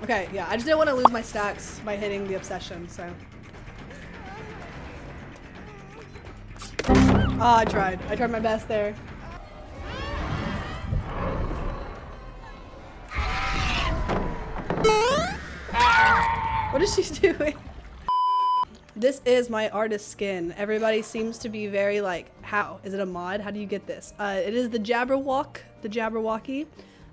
Okay, yeah, I just didn't want to lose my stacks by hitting the obsession, so. Oh, I tried. I tried my best there. What is she doing? This is my artist skin. Everybody seems to be very like, how? Is it a mod? How do you get this? It is the Jabberwocky.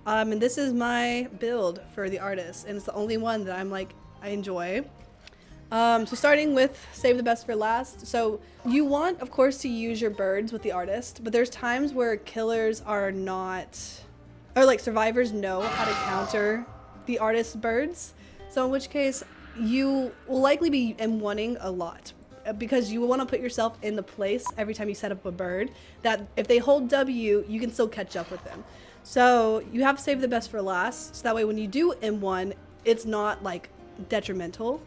And this is my build for the artist. And it's the only one that I'm like, I enjoy. So starting with save the best for last. So you want, of course, to use your birds with the artist, but there's times where killers are not, or like survivors know how to counter the artist's birds. So in which case, you will likely be M1ing a lot because you want to put yourself in the place every time you set up a bird that if they hold W, you can still catch up with them. So you have to save the best for last. So that way when you do M1, it's not like detrimental.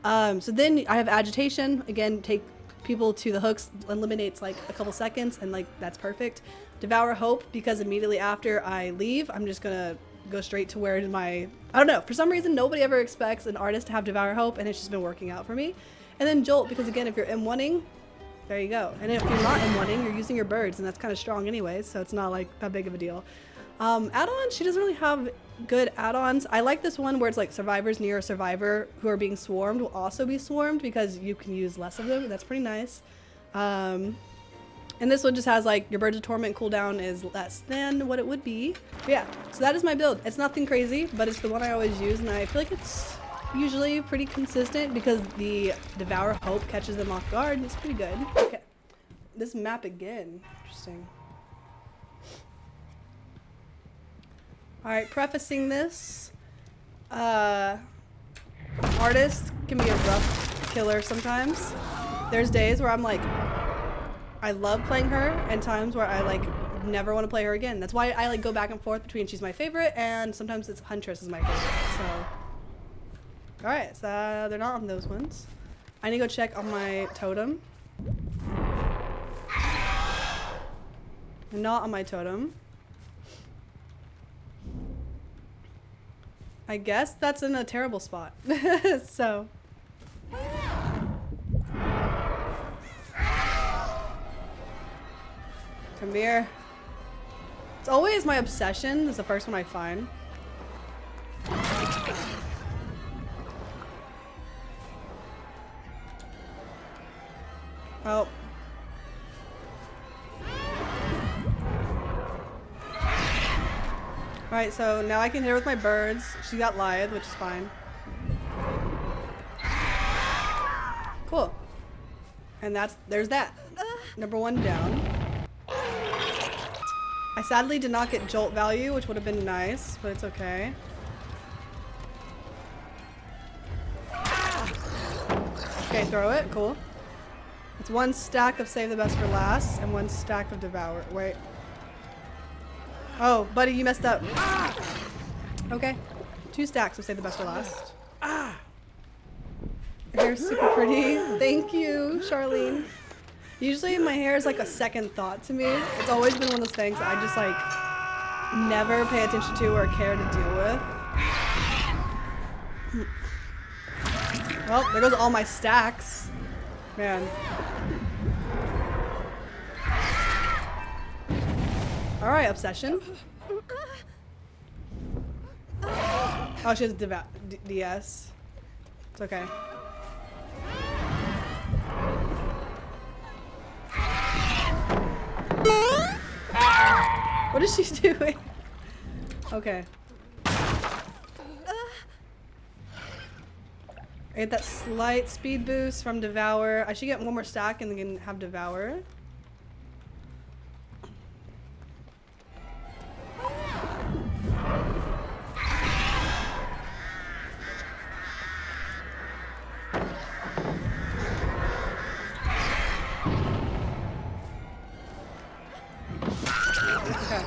So then I have agitation. Again, take people to the hooks, eliminates like a couple seconds and like that's perfect. Devour hope because immediately after I leave, I'm just gonna go straight to where my, I don't know, for some reason nobody ever expects an artist to have Devour Hope and it's just been working out for me. And then Jolt, because again, if you're M1ing, there you go. And if you're not M1ing, you're using your birds and that's kind of strong anyways, so it's not like that big of a deal. Add-ons, she doesn't really have good add-ons. I like this one where it's like survivors near a survivor who are being swarmed will also be swarmed because you can use less of them. That's pretty nice. And this one just has like your Birds of Torment cooldown is less than what it would be. But yeah, so that is my build. It's nothing crazy, but it's the one I always use and I feel like it's usually pretty consistent because the Devour Hope catches them off guard and it's pretty good. Okay, this map again, interesting. All right, prefacing this, artist can be a rough killer sometimes. There's days where I'm like, I love playing her and times where I like never want to play her again. That's why I like go back and forth between she's my favorite and sometimes it's Huntress is my favorite. So, all right, so they're not on those ones. I need to go check on my totem. They're not on my totem. I guess that's in a terrible spot. So. Come here. It's always my obsession is the first one I find. Oh. Alright, so now I can hit her with my birds. She got Lithe, which is fine. Cool. And there's that. Number one down. I sadly did not get Jolt value, which would have been nice, but it's okay. Okay, throw it. Cool. It's one stack of Save the Best for last and one stack of Devour. Wait. Oh, buddy, you messed up. Okay. 2 stacks of Save the Best for last. Your hair's super pretty. Thank you, Charlene. Usually my hair is like a second thought to me. It's always been one of those things I just like never pay attention to or care to deal with. Well, there goes all my stacks. Man. Alright, Obsession. Oh, she has DS. It's okay. What is she doing? Okay. I get that slight speed boost from Devour. I should get one more stack and then have Devour. Okay.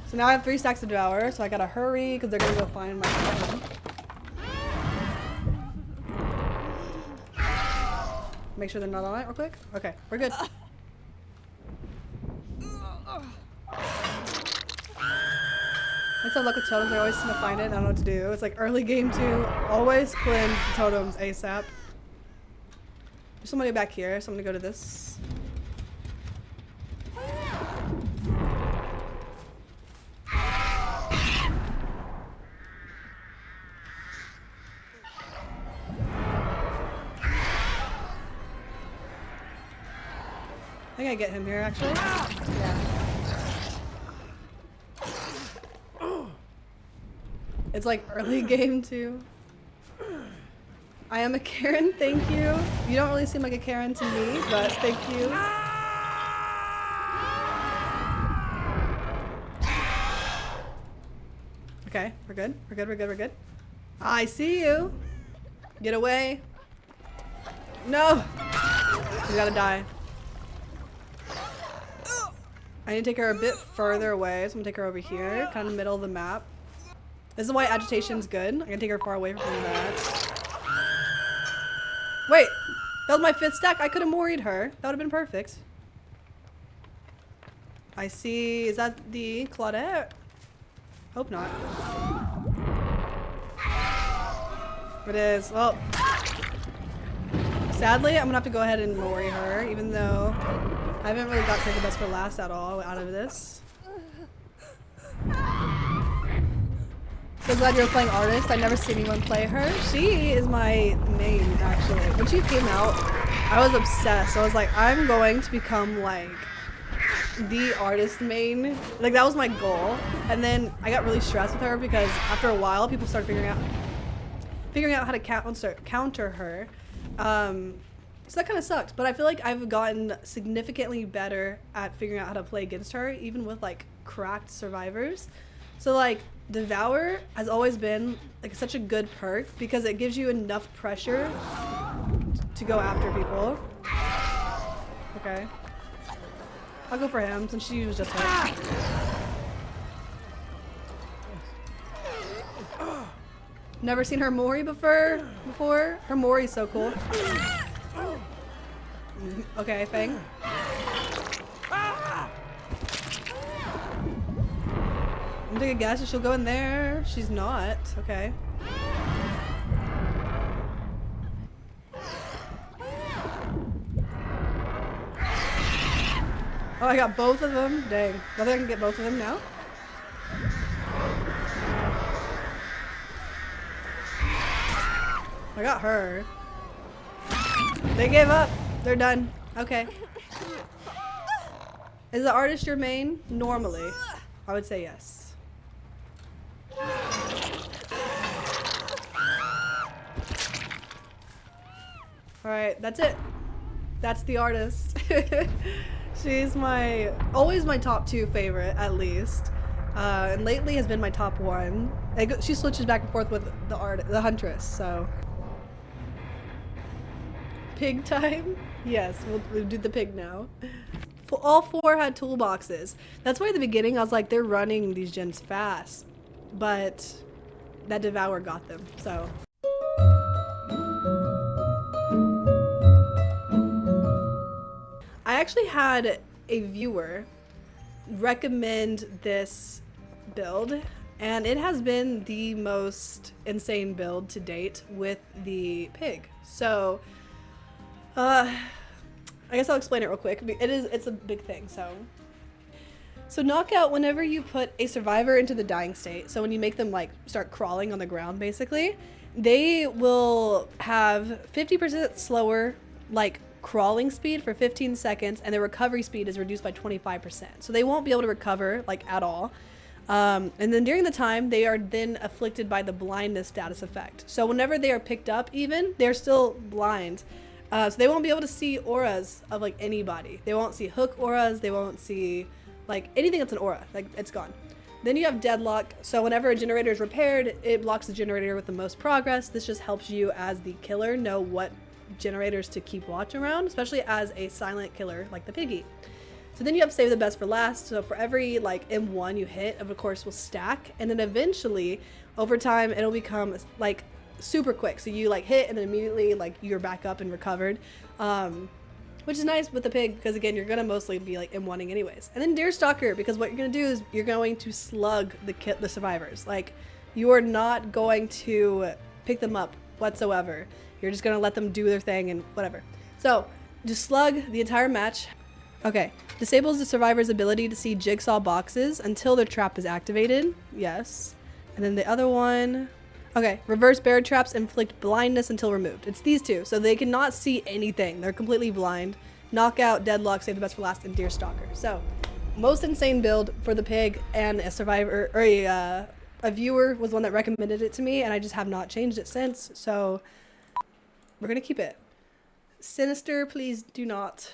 So now I have 3 stacks of Devour, so I gotta hurry because they're gonna go find my friend. Make sure they're not on it real quick. Okay, we're good. Let's have luck with totems. I always seem to find it. I don't know what to do. It's like early game 2. Always cleanse the totems ASAP. There's somebody back here, so I'm gonna go to this. I think I get him here actually. Yeah. It's like early game 2. I am a Karen, thank you. You don't really seem like a Karen to me, but thank you. Okay, we're good. We're good, we're good, we're good. I see you. Get away. No! You gotta die. I need to take her a bit further away, so I'm gonna take her over here, kind of middle of the map. This is why agitation's good. I'm gonna take her far away from that. Wait, that was my 5th stack. I could have moried her. That would have been perfect. I see. Is that the Claudette? Hope not. It is. Well, sadly, I'm gonna have to go ahead and mori her, even though I haven't really got saved the best for last at all out of this. So glad you're playing artist. I've never seen anyone play her. She is my main, actually. When she came out, I was obsessed. I was like, I'm going to become like the artist main. Like that was my goal. And then I got really stressed with her because after a while, people started figuring out how to counter her. So that kind of sucked. But I feel like I've gotten significantly better at figuring out how to play against her, even with like cracked survivors. So like Devour has always been like such a good perk because it gives you enough pressure to go after people. Okay. I'll go for him since she was just like... Never seen her Mori before. Her Mori's so cool. Okay, Fang. I'm gonna take a guess if she'll go in there. She's not. Okay. Oh, I got both of them. Dang. I think I can get both of them now. I got her. They gave up. They're done. Okay. Is the artist your main? Normally. I would say yes. Alright, that's it. That's the artist. She's always my top 2 favorite, at least. And lately has been my top 1. She switches back and forth with the huntress, so. Pig time? Yes, we'll do the pig now. All 4 had toolboxes. That's why at the beginning I was like, they're running these gens fast. But that Devour got them, so. I actually had a viewer recommend this build, and it has been the most insane build to date with the pig. So, I guess I'll explain it real quick. It's a big thing, So knockout, whenever you put a survivor into the dying state, so when you make them like start crawling on the ground basically, they will have 50% slower like crawling speed for 15 seconds, and their recovery speed is reduced by 25%. So they won't be able to recover like at all. And then during the time, they are then afflicted by the blindness status effect. So whenever they are picked up even, they're still blind. So they won't be able to see auras of like anybody. They won't see hook auras. They won't see like anything that's an aura. Like it's gone. Then you have deadlock. So whenever a generator is repaired, it blocks the generator with the most progress. This just helps you as the killer know what generators to keep watch around, especially as a silent killer like the piggy. So then you have save the best for last. So for every like M1 you hit, of course, will stack, and then eventually over time it'll become like super quick. So you like hit and then immediately like you're back up and recovered. Which is nice with the pig because again, you're gonna mostly be like M1ing anyways. And then Deerstalker, because what you're gonna do is you're going to slug the survivors. Like, you are not going to pick them up whatsoever. You're just gonna let them do their thing and whatever. So just slug the entire match. Okay, disables the survivor's ability to see jigsaw boxes until their trap is activated. Yes. And then the other one, okay, reverse bear traps inflict blindness until removed. It's these two, so they cannot see anything. They're completely blind. Knockout, deadlock, save the best for last, and Deerstalker. So, most insane build for the pig, and a survivor, or a viewer was one that recommended it to me, and I just have not changed it since, so we're gonna keep it. Sinister, please do not.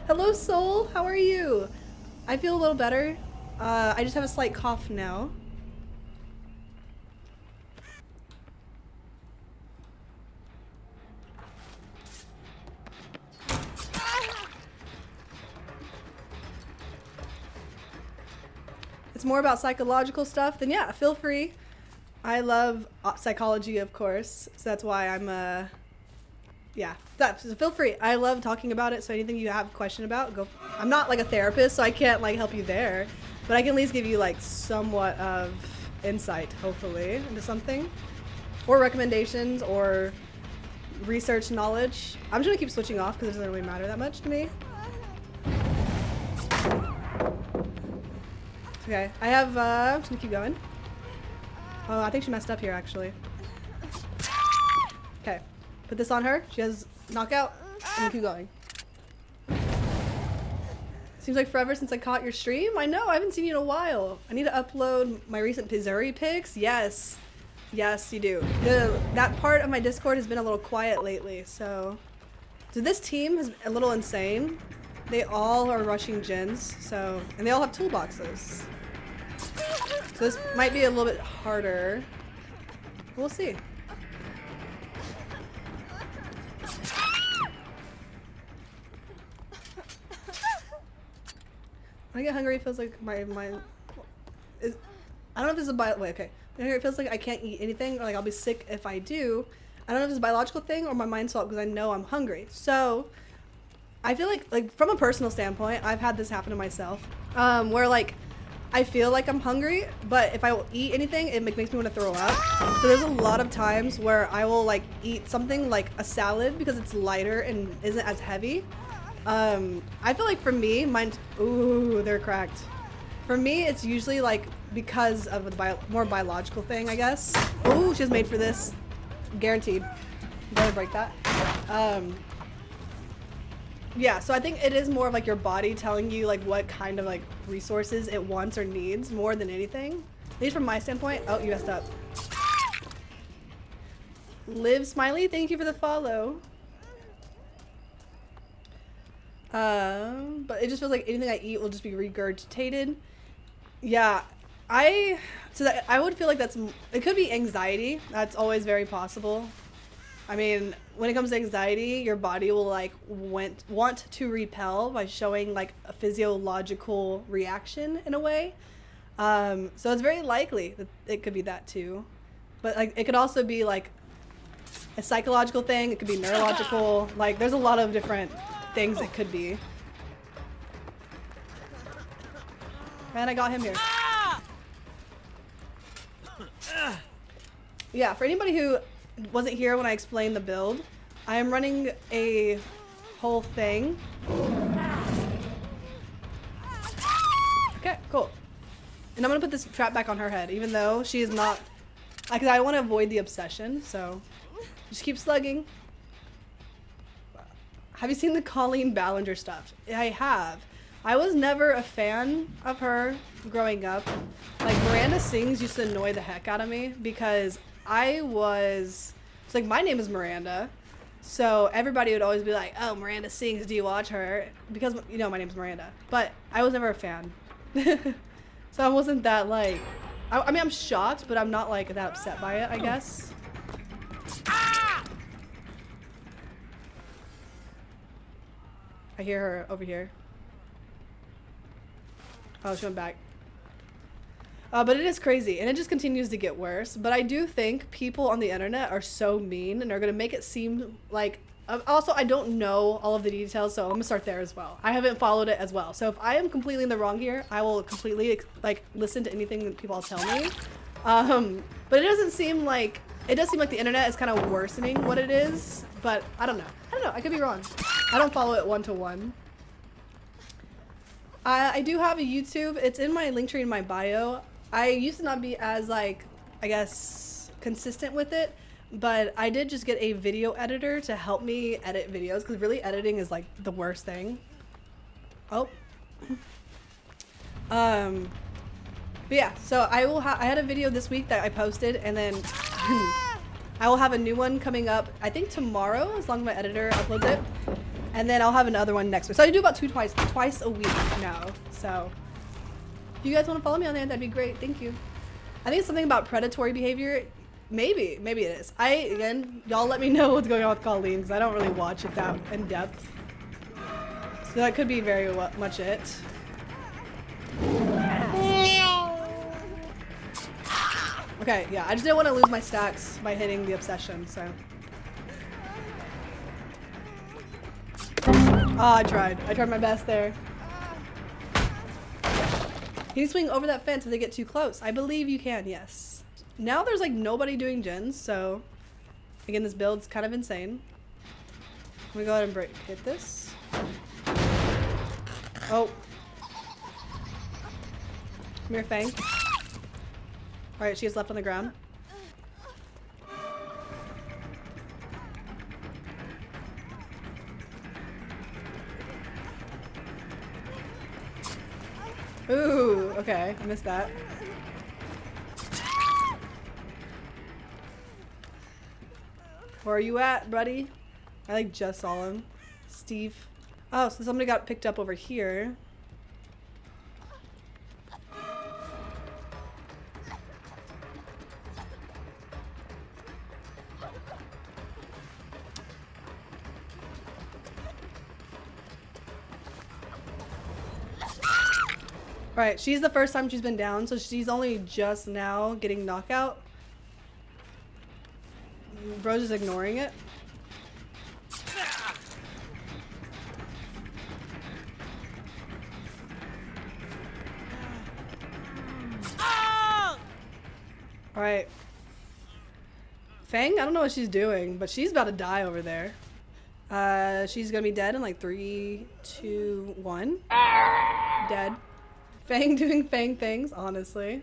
Hello, Soul, how are you? I feel a little better. I just have a slight cough now. It's more about psychological stuff, then yeah, feel free. I love psychology, of course, so that's why I'm, yeah, so feel free. I love talking about it, so anything you have a question about, go. I'm not like a therapist, so I can't like help you there, but I can at least give you like somewhat of insight, hopefully, into something, or recommendations, or research knowledge. I'm just gonna keep switching off because it doesn't really matter that much to me. Okay, I have, I'm just gonna keep going. Oh, I think she messed up here, actually. Okay, put this on her. She has knockout, and keep going. Seems like forever since I caught your stream. I know, I haven't seen you in a while. I need to upload my recent Pizzuri pics. Yes, yes, you do. That part of my Discord has been a little quiet lately, so this team is a little insane. They all are rushing gens, so, and they all have toolboxes. So this might be a little bit harder. We'll see. When I get hungry, it feels like my I don't know if this is okay. It feels like I can't eat anything, or like I'll be sick if I do. I don't know if it's a biological thing or my mind's fault because I know I'm hungry. So I feel like from a personal standpoint, I've had this happen to myself, where like I feel like I'm hungry, but if I will eat anything, it makes me want to throw up. So there's a lot of times where I will like eat something like a salad because it's lighter and isn't as heavy. I feel like for me, ooh, they're cracked. For me, it's usually like because of the more biological thing, I guess. Ooh, she's made for this. Guaranteed. You gotta break that. Yeah, so I think it is more of like your body telling you like what kind of like resources it wants or needs more than anything. At least from my standpoint. Oh, you messed up. Live Smiley, thank you for the follow. But it just feels like anything I eat will just be regurgitated. Yeah, I would feel like it could be anxiety. That's always very possible. I mean, when it comes to anxiety, your body will like want to repel by showing like a physiological reaction in a way. So it's very likely that it could be that too. But like it could also be like a psychological thing. It could be neurological. Like there's a lot of different things it could be. Man, I got him here. Yeah, for anybody who wasn't here when I explained the build, I am running a whole thing. Okay, cool. And I'm gonna put this trap back on her head, even though she is not, because I want to avoid the obsession, so just keep slugging. Have you seen the Colleen Ballinger stuff? I have. I was never a fan of her growing up. Like Miranda Sings used to annoy the heck out of me because it's like my name is Miranda, so everybody would always be like, oh, Miranda Sings, do you watch her? Because, you know, my name's Miranda, but I was never a fan. So I wasn't that like, I mean, I'm shocked, but I'm not like that upset by it, I guess. I hear her over here. Oh, she went back. But it is crazy, and it just continues to get worse. But I do think people on the internet are so mean and are going to make it seem like Also, I don't know all of the details, so I'm gonna start there as well. I haven't followed it as well. So if I am completely in the wrong here, I will completely like listen to anything that people tell me. But it doesn't seem like, it does seem like the internet is kind of worsening what it is, but I don't know. I could be wrong. I don't follow it one-to-one. I do have a YouTube. It's in my link tree in my bio. I used to not be as like, I guess, consistent with it, but I did just get a video editor to help me edit videos because really editing is like the worst thing. Oh. But yeah, so I had a video this week that I posted, and then I will have a new one coming up, I think tomorrow, as long as my editor uploads it. And then I'll have another one next week. So I do about twice a week now. So if you guys want to follow me on there, that'd be great. Thank you. I think it's something about predatory behavior. Maybe it is. Again, y'all let me know what's going on with Colleen, because I don't really watch it that in depth. So that could be very much it. Okay, yeah, I just didn't want to lose my stacks by hitting the obsession, so. Oh, I tried my best there. Can you swing over that fence if they get too close? I believe you can, yes. Now there's like nobody doing gens, so again, this build's kind of insane. I'm gonna go ahead and hit this. Oh. Come here, Fang. Alright, she is left on the ground. Ooh, okay, I missed that. Where are you at, buddy? I like just saw him. Steve. Oh, so somebody got picked up over here. Alright, she's the first time she's been down, so she's only just now getting knockout. Bro's just ignoring it. Alright. Fang, I don't know what she's doing, but she's about to die over there. She's gonna be dead in like 3, 2, 1. Dead. Fang doing Fang things, honestly.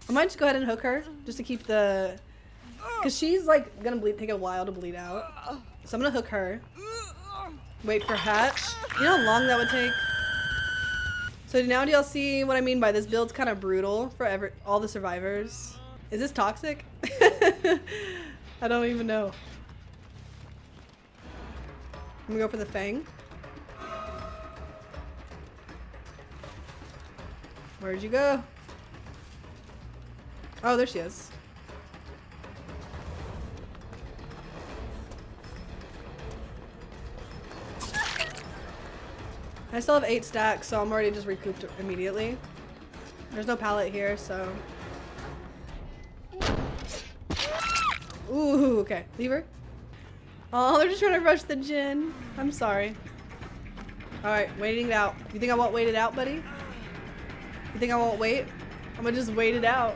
I might just go ahead and hook her, just to keep the... Because she's like gonna take a while to bleed out. So I'm gonna hook her. Wait for Hatch. You know how long that would take? So now do y'all see what I mean by this build's kind of brutal for all the survivors? Is this toxic? I don't even know. I'm gonna go for the Fang. Where'd you go? Oh, there she is. I still have 8 stacks, so I'm already just recouped immediately. There's no pallet here, so. Ooh, okay. Leave her. Oh, they're just trying to rush the gin. I'm sorry. Alright, waiting it out. You think I won't wait it out, buddy? You think I won't wait? I'm gonna just wait it out.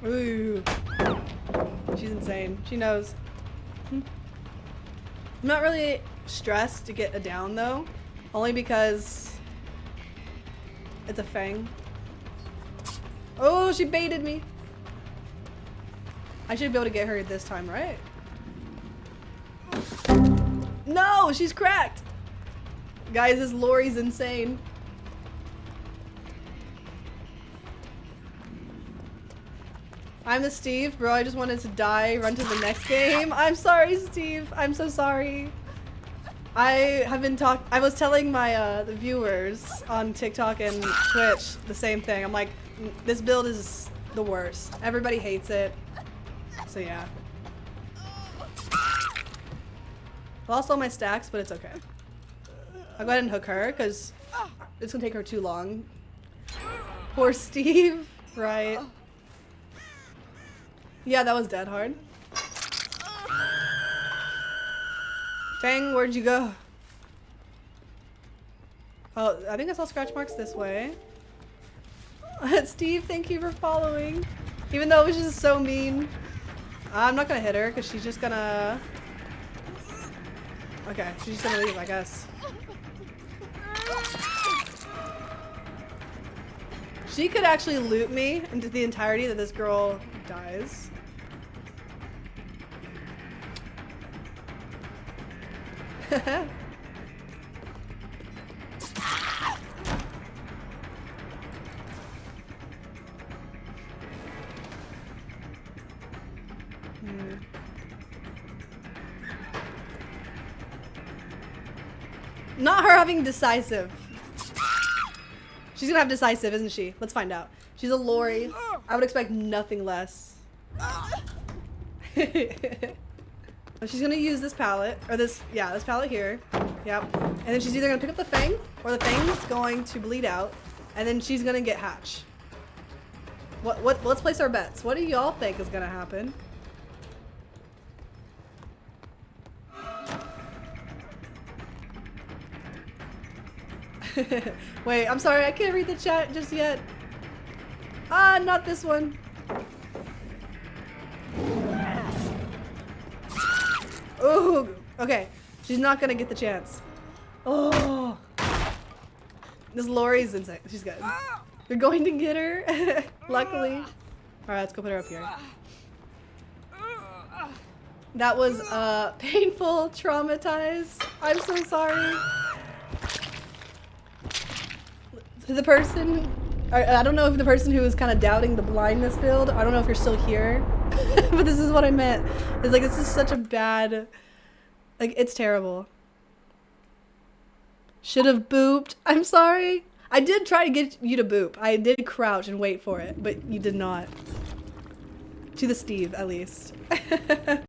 Ooh. She's insane. She knows. I'm not really stressed to get a down though. Only because it's a Fang. Oh, she baited me. I should be able to get her this time, right? No, she's cracked. Guys, this Lori's insane. I'm the Steve, bro. I just wanted to die, run to the next game. I'm sorry, Steve. I'm so sorry. I was telling my the viewers on TikTok and Twitch the same thing. I'm like, this build is the worst. Everybody hates it. So yeah. Lost all my stacks, but it's okay. I'll go ahead and hook her because It's gonna take her too long. Poor Steve. Right. Yeah, that was dead hard. Fang, where'd you go? Oh, I think I saw scratch marks this way. Steve, thank you for following. Even though it was just so mean. I'm not gonna hit her because she's just gonna... Okay, she's just gonna leave, I guess. She could actually loot me into the entirety that this girl dies. Not her having decisive. She's gonna have decisive, isn't she? Let's find out. She's a Lori. I would expect nothing less. She's gonna use this pallet, or this pallet here. Yep. And then she's either gonna pick up the Fang, or the Fang's going to bleed out, and then she's gonna get Hatch. Let's place our bets. What do y'all think is gonna happen? Wait, I'm sorry, I can't read the chat just yet. Ah, not this one. Oh, okay. She's not gonna get the chance. Oh, this Lori's insane. She's good. You're going to get her, luckily. All right, let's go put her up here. That was painful, traumatized. I'm so sorry. The person, I don't know if the person who was kind of doubting the blindness build, I don't know if you're still here, but this is what I meant. It's like, this is such a bad, like, it's terrible. Should have booped. I'm sorry. I did try to get you to boop. I did crouch and wait for it, but you did not. To the Steve, at least.